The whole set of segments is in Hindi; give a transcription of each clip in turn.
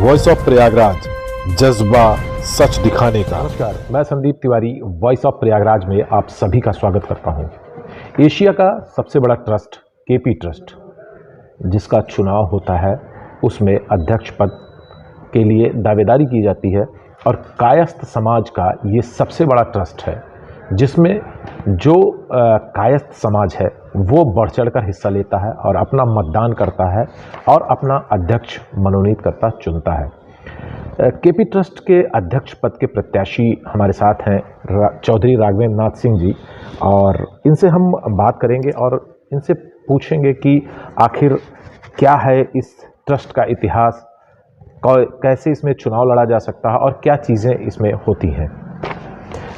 वॉइस ऑफ प्रयागराज, जज्बा सच दिखाने का। नमस्कार, मैं संदीप तिवारी वॉइस ऑफ प्रयागराज में आप सभी का स्वागत करता हूं। एशिया का सबसे बड़ा ट्रस्ट केपी ट्रस्ट, जिसका चुनाव होता है, उसमें अध्यक्ष पद के लिए दावेदारी की जाती है और कायस्थ समाज का ये सबसे बड़ा ट्रस्ट है, जिसमें जो कायस्थ समाज है वो बढ़ चढ़कर हिस्सा लेता है और अपना मतदान करता है और अपना अध्यक्ष मनोनीत करता चुनता है। केपी ट्रस्ट के अध्यक्ष पद के प्रत्याशी हमारे साथ हैं चौधरी राघवेंद्र नाथ सिंह जी, और इनसे हम बात करेंगे और इनसे पूछेंगे कि आखिर क्या है इस ट्रस्ट का इतिहास, कैसे इसमें चुनाव लड़ा जा सकता है और क्या चीज़ें इसमें होती हैं।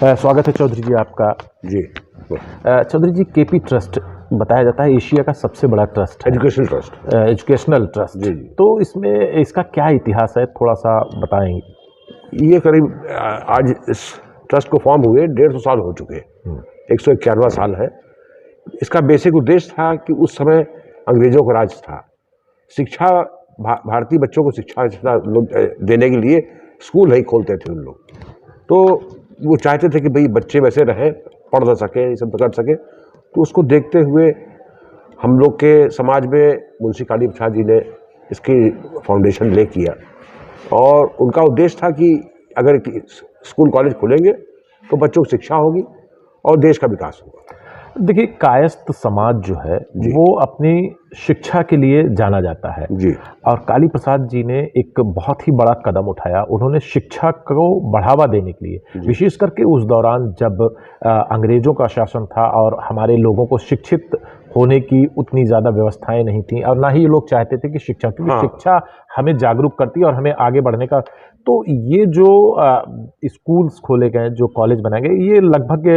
स्वागत है चौधरी जी आपका। जी चौधरी जी, केपी ट्रस्ट बताया जाता है एशिया का सबसे बड़ा ट्रस्ट है, एजुकेशनल ट्रस्ट। जी। तो इसमें इसका क्या इतिहास है, थोड़ा सा बताएंगे। ये करीब आज इस ट्रस्ट को फॉर्म हुए 150 साल हो चुके हैं, 151वां साल है। इसका बेसिक उद्देश्य था कि उस समय अंग्रेजों का राज था, शिक्षा भारतीय बच्चों को शिक्षा देने के लिए स्कूल नहीं खोलते थे उन लोग। तो वो चाहते थे कि भाई बच्चे वैसे रहें, पढ़ ना सके, ये सब कर सके। तो उसको देखते हुए हम लोग के समाज में मुंशी काली प्रसाद जी ने इसकी फाउंडेशन ले किया, और उनका उद्देश्य था कि अगर स्कूल कॉलेज खुलेंगे तो बच्चों को शिक्षा होगी और देश का विकास होगा। देखिए, कायस्थ समाज जो है वो अपनी शिक्षा के लिए जाना जाता है जी। और काली प्रसाद जी ने एक बहुत ही बड़ा कदम उठाया। उन्होंने शिक्षा को बढ़ावा देने के लिए, विशेष करके उस दौरान जब अंग्रेजों का शासन था और हमारे लोगों को शिक्षित होने की उतनी ज़्यादा व्यवस्थाएं नहीं थी, और ना ही ये लोग चाहते थे कि शिक्षा, क्योंकि शिक्षा हमें जागरूक करती है और हमें आगे बढ़ने का। तो ये जो स्कूल्स खोले गए, जो कॉलेज बनाए गए, ये लगभग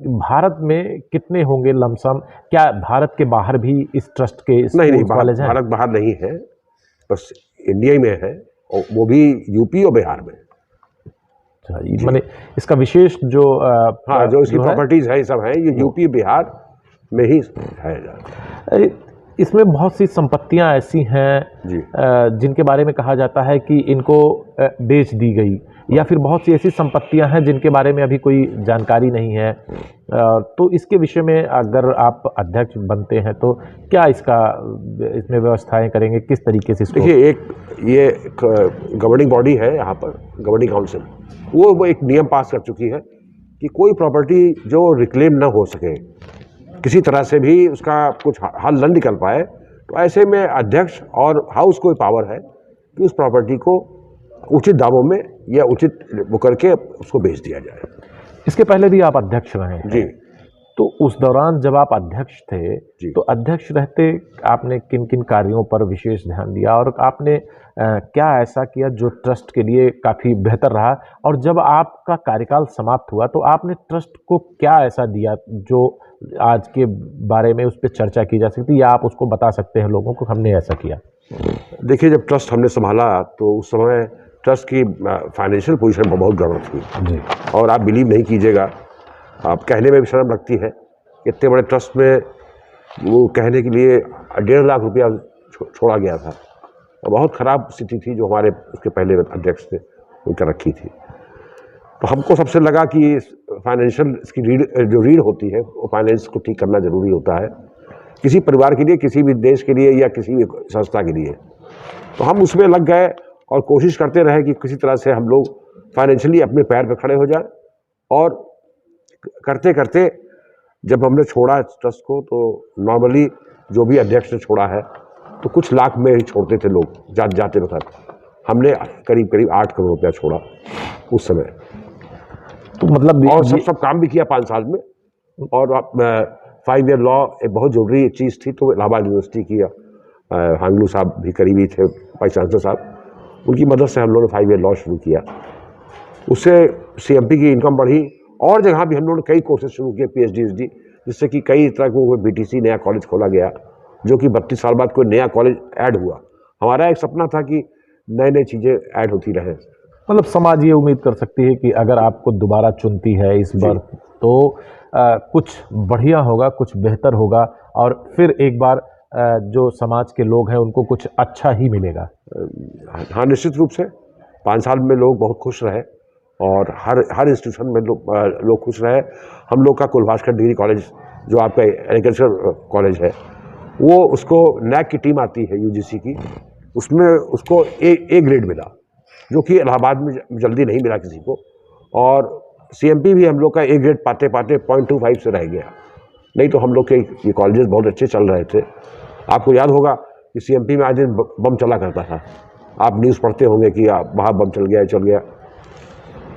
भारत में कितने होंगे लमसम? क्या भारत के बाहर भी इस ट्रस्ट के नहीं, कॉलेज हैं? भारत बाहर नहीं है, बस इंडिया में है, और वो भी यूपी और बिहार में। माने इसका विशेष जो जो इसकी प्रॉपर्टीज है, सब है, ये यूपी बिहार में ही है। इसमें बहुत सी संपत्तियां ऐसी हैं जिनके बारे में कहा जाता है कि इनको बेच दी गई, या फिर बहुत सी ऐसी संपत्तियां हैं जिनके बारे में अभी कोई जानकारी नहीं है। तो इसके विषय में अगर आप अध्यक्ष बनते हैं तो क्या इसमें व्यवस्थाएं करेंगे, किस तरीके से इसको? देखिए, ये गवर्निंग बॉडी है यहाँ पर, गवर्निंग काउंसिल, वो एक नियम पास कर चुकी है कि कोई प्रॉपर्टी जो रिक्लेम ना हो सके, किसी तरह से भी उसका कुछ हल न निकल पाए, तो ऐसे में अध्यक्ष और हाउस को पावर है कि उस प्रॉपर्टी को उचित दामों में या उचित वो करके उसको बेच दिया जाए। इसके पहले भी आप अध्यक्ष रहे हैं। जी। तो उस दौरान जब आप अध्यक्ष थे, तो अध्यक्ष रहते आपने किन किन कार्यों पर विशेष ध्यान दिया, और आपने क्या ऐसा किया जो ट्रस्ट के लिए काफ़ी बेहतर रहा? और जब आपका कार्यकाल समाप्त हुआ तो आपने ट्रस्ट को क्या ऐसा दिया जो आज के बारे में उस पर चर्चा की जा सकती है, या आप उसको बता सकते हैं लोगों को हमने ऐसा किया? देखिए, जब ट्रस्ट हमने संभाला तो उस समय ट्रस्ट की फाइनेंशियल पोजीशन बहुत गड़बड़ थी जी। और आप बिलीव नहीं कीजिएगा, आप कहने में भी शर्म लगती है, इतने बड़े ट्रस्ट में वो कहने के लिए 1.5 लाख रुपया छोड़ा गया था, और बहुत ख़राब स्थिति थी जो हमारे उसके पहले अध्यक्ष थे उनका रखी थी। तो हमको सबसे लगा कि फाइनेंशियल इसकी जो रीढ़ होती है, वो फाइनेंस को ठीक करना ज़रूरी होता है, किसी परिवार के लिए, किसी भी देश के लिए, या किसी भी संस्था के लिए। तो हम उसमें लग गए और कोशिश करते रहे कि किसी तरह से हम लोग फाइनेंशियली अपने पैर पर खड़े हो जाए। और करते करते जब हमने छोड़ा ट्रस्ट को, तो नॉर्मली जो भी अध्यक्ष ने छोड़ा है तो कुछ लाख में ही छोड़ते थे लोग जाते वक्त। हमने करीब करीब 8 करोड़ रुपया छोड़ा उस समय। तो मतलब, और सब काम भी किया 5 साल में। और 5 ईयर लॉ एक बहुत जरूरी चीज़ थी, तो इलाहाबाद यूनिवर्सिटी की हांगलू साहब भी करीबी थे, वाइस चांसलर साहब, उनकी मदद से हम लोगों ने 5 ईयर लॉ शुरू किया। उससे सीएमपी की इनकम बढ़ी, और जगह भी हम लोगों ने कई कोर्सेज शुरू किए, PhD, जिससे कि कई तरह को BTC नया कॉलेज खोला गया, जो कि 32 साल बाद कोई नया कॉलेज ऐड हुआ। हमारा एक सपना था कि नई नई चीज़ें ऐड होती रहे। मतलब समाज ये उम्मीद कर सकती है कि अगर आपको दोबारा चुनती है इस बार, तो कुछ बढ़िया होगा, कुछ बेहतर होगा, और फिर एक बार जो समाज के लोग हैं उनको कुछ अच्छा ही मिलेगा? हाँ, निश्चित रूप से 5 साल में लोग बहुत खुश रहे और हर इंस्टीट्यूशन में लोग खुश रहे। हम लोग का कुलभास्कर डिग्री कॉलेज जो आपका एग्रीकल्चर कॉलेज है, वो उसको नैक की टीम आती है यूजीसी की, उसमें उसको ए ग्रेड मिला, जो कि इलाहाबाद में जल्दी नहीं मिला किसी को। और सीएमपी भी हम लोग का ए ग्रेड पाते पाते 0.25 से रह गया। नहीं तो हम लोग के ये कॉलेजेस बहुत अच्छे चल रहे थे। आपको याद होगा कि सीएमपी में आज दिन बम चला करता था, आप न्यूज़ पढ़ते होंगे कि वहाँ बम चल गया।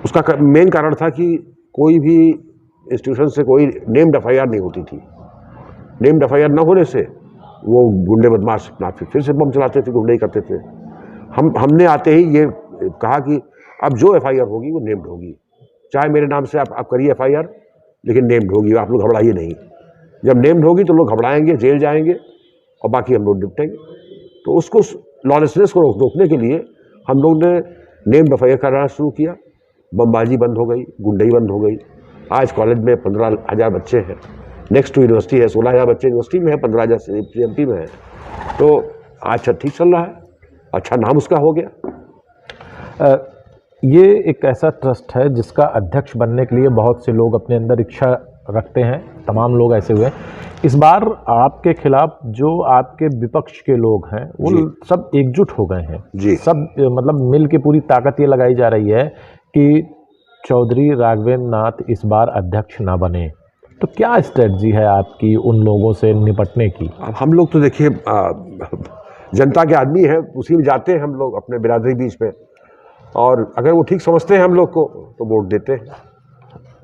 उसका मेन कारण था कि कोई भी इंस्टीट्यूशन से कोई नेम्ड एफआईआर नहीं होती थी। नेम्ड एफआईआर न होने से वो गुंडे बदमाश फिर से बम चलाते थे, गुंडे ही करते थे। हमने आते ही ये कहा कि अब जो एफआईआर होगी वो नेम्ड होगी, चाहे मेरे नाम से आप करिए एफआईआर, लेकिन नेम्ड होगी, आप लोग घबराइए नहीं। जब नेम्ड होगी तो लोग घबराएंगे, जेल जाएंगे और बाकी हम लोग निपटेंगे। तो उसको लॉलेसनेस को रोकने के लिए हम लोग ने नेम्ड एफआईआर कराना शुरू किया। बमबाजी बंद हो गई, गुंडई बंद हो गई। आज कॉलेज में 15,000 बच्चे हैं, नेक्स्ट टू यूनिवर्सिटी है, 16,000 बच्चे यूनिवर्सिटी में है, 15,000 सीएमपी में है। तो आज ठीक चल रहा है, अच्छा नाम उसका हो गया। ये एक ऐसा ट्रस्ट है जिसका अध्यक्ष बनने के लिए बहुत से लोग अपने अंदर इच्छा रखते हैं, तमाम लोग ऐसे हुए। इस बार आपके खिलाफ जो आपके विपक्ष के लोग हैं वो सब एकजुट हो गए हैं जी। सब मतलब मिल के पूरी ताकत ये लगाई जा रही है कि चौधरी राघवेंद्र नाथ इस बार अध्यक्ष ना बने। तो क्या स्ट्रेटजी है आपकी उन लोगों से निपटने की? अब हम लोग तो देखिए जनता के आदमी हैं, उसी में जाते हैं हम लोग अपने बिरादरी बीच में, और अगर वो ठीक समझते हैं हम लोग को तो वोट देते हैं,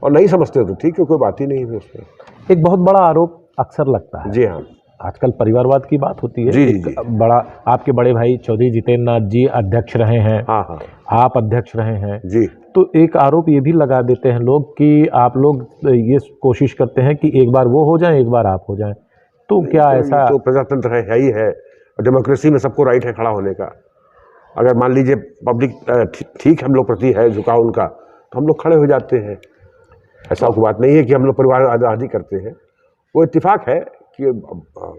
और नहीं समझते तो ठीक है, कोई बात ही नहीं है उसमें। एक बहुत बड़ा आरोप अक्सर लगता है, जी हाँ, आजकल परिवारवाद की बात होती है। जी। बड़ा आपके बड़े भाई चौधरी जितेंद्र नाथ जी अध्यक्ष रहे हैं, हाँ, आप अध्यक्ष रहे हैं जी। तो एक आरोप ये भी लगा देते हैं लोग कि आप लोग ये कोशिश करते हैं कि एक बार वो हो जाए, एक बार आप हो जाएं। तो क्या ऐसा? तो प्रजातंत्र है ही है, और डेमोक्रेसी में सबको राइट है खड़ा होने का। अगर मान लीजिए पब्लिक ठीक हम लोग प्रति है झुकाव उनका, तो हम लोग खड़े हो जाते हैं। ऐसा कोई बात नहीं है कि हम लोग परिवार आज़ादी करते हैं। वो इत्तेफाक है कि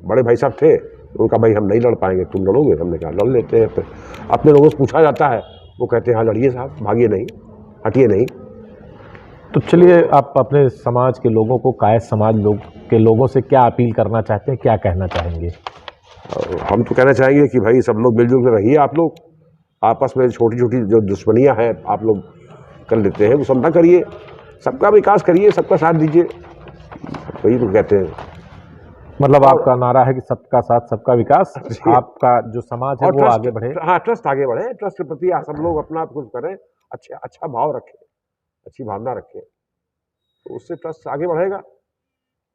बड़े भाई साहब थे, उनका भाई हम नहीं लड़ पाएंगे, तुम लड़ोगे? हमने कहा लड़ लेते हैं। फिर अपने लोगों से पूछा जाता है, वो कहते हैं हाँ लड़िए साहब, भागिए नहीं, हटिए नहीं। तो चलिए आप अपने समाज के लोगों को, कायस्थ समाज के लोगों से क्या अपील करना चाहते हैं, क्या कहना चाहेंगे? हम तो कहना चाहेंगे कि भाई सब लोग मिलजुल कर रहिए। आप लोग आपस में छोटी छोटी जो दुश्मनियां हैं आप लोग कर लेते हैं, वो सब ना करिए, सबका विकास करिए, सबका साथ दीजिए, वही तो कहते हैं। मतलब आपका नारा है कि सबका साथ सबका विकास, आपका जो समाज है वो आगे बढ़े। हाँ, ट्रस्ट आगे बढ़े, ट्रस्ट के प्रति सब लोग अपना कुछ करें, अच्छा भाव रखें, अच्छी भावना रखें, तो उससे ट्रस्ट आगे बढ़ेगा।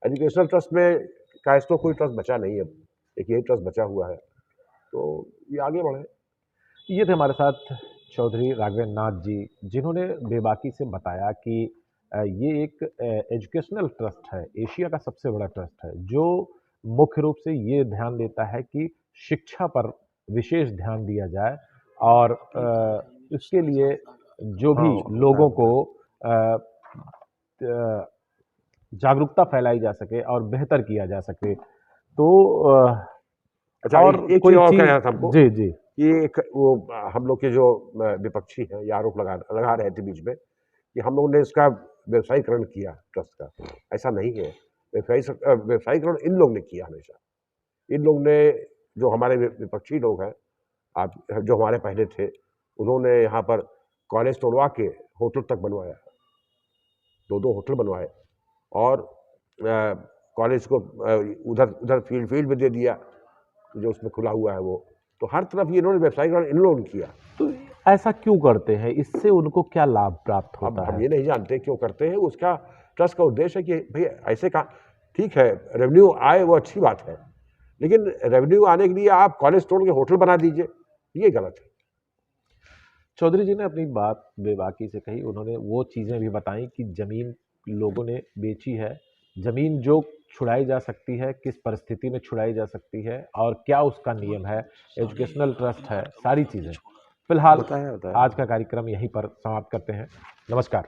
एजुकेशनल ट्रस्ट में कायस्थों कोई ट्रस्ट बचा नहीं है, एक यही ट्रस्ट बचा हुआ है, तो ये आगे बढ़े। ये थे हमारे साथ चौधरी राघवेंद्र नाथ जी, जिन्होंने बेबाकी से बताया कि ये एक एजुकेशनल ट्रस्ट है, एशिया का सबसे बड़ा ट्रस्ट है, जो मुख्य रूप से ये ध्यान देता है कि शिक्षा पर विशेष ध्यान दिया जाए और इसके लिए जो भी लोगों को जागरूकता फैलाई जा सके और बेहतर किया जा सके। तो अच्छा, और एक चीज और कहना था हमको, जी जी, ये वो हम लोग के जो विपक्षी हैं ये आरोप लगा रहे थे बीच में कि हम लोगों ने इसका व्यवसायीकरण किया ट्रस्ट का। ऐसा नहीं है, व्यवसायीकरण इन लोग ने किया हमेशा। इन लोग ने, जो हमारे विपक्षी लोग हैं, आप जो हमारे पहले थे, उन्होंने यहाँ पर कॉलेज तोड़वा के होटल तक बनवाया, 2 होटल बनवाए, और कॉलेज को उधर फील्ड में दे दिया जो उसमें खुला हुआ है वो। तो हर तरफ ये इन्होंने व्यवसायीकरण इन लोगों ने किया। तो ऐसा क्यों करते हैं? इससे उनको क्या लाभ प्राप्त होता है? हम ये नहीं जानते क्यों करते हैं। उसका ट्रस्ट का उद्देश्य है कि भाई ऐसे का ठीक है, रेवेन्यू आए वो अच्छी बात है, लेकिन रेवेन्यू आने के लिए आप कॉलेज तोड़ के होटल बना दीजिए, ये गलत है। चौधरी जी ने अपनी बात बेबाकी से कही, उन्होंने वो चीज़ें भी बताई कि ज़मीन लोगों ने बेची है, ज़मीन जो छुड़ाई जा सकती है, किस परिस्थिति में छुड़ाई जा सकती है और क्या उसका नियम है, एजुकेशनल ट्रस्ट है, सारी चीज़ें। फिलहाल आज का कार्यक्रम यहीं पर समाप्त करते हैं। नमस्कार।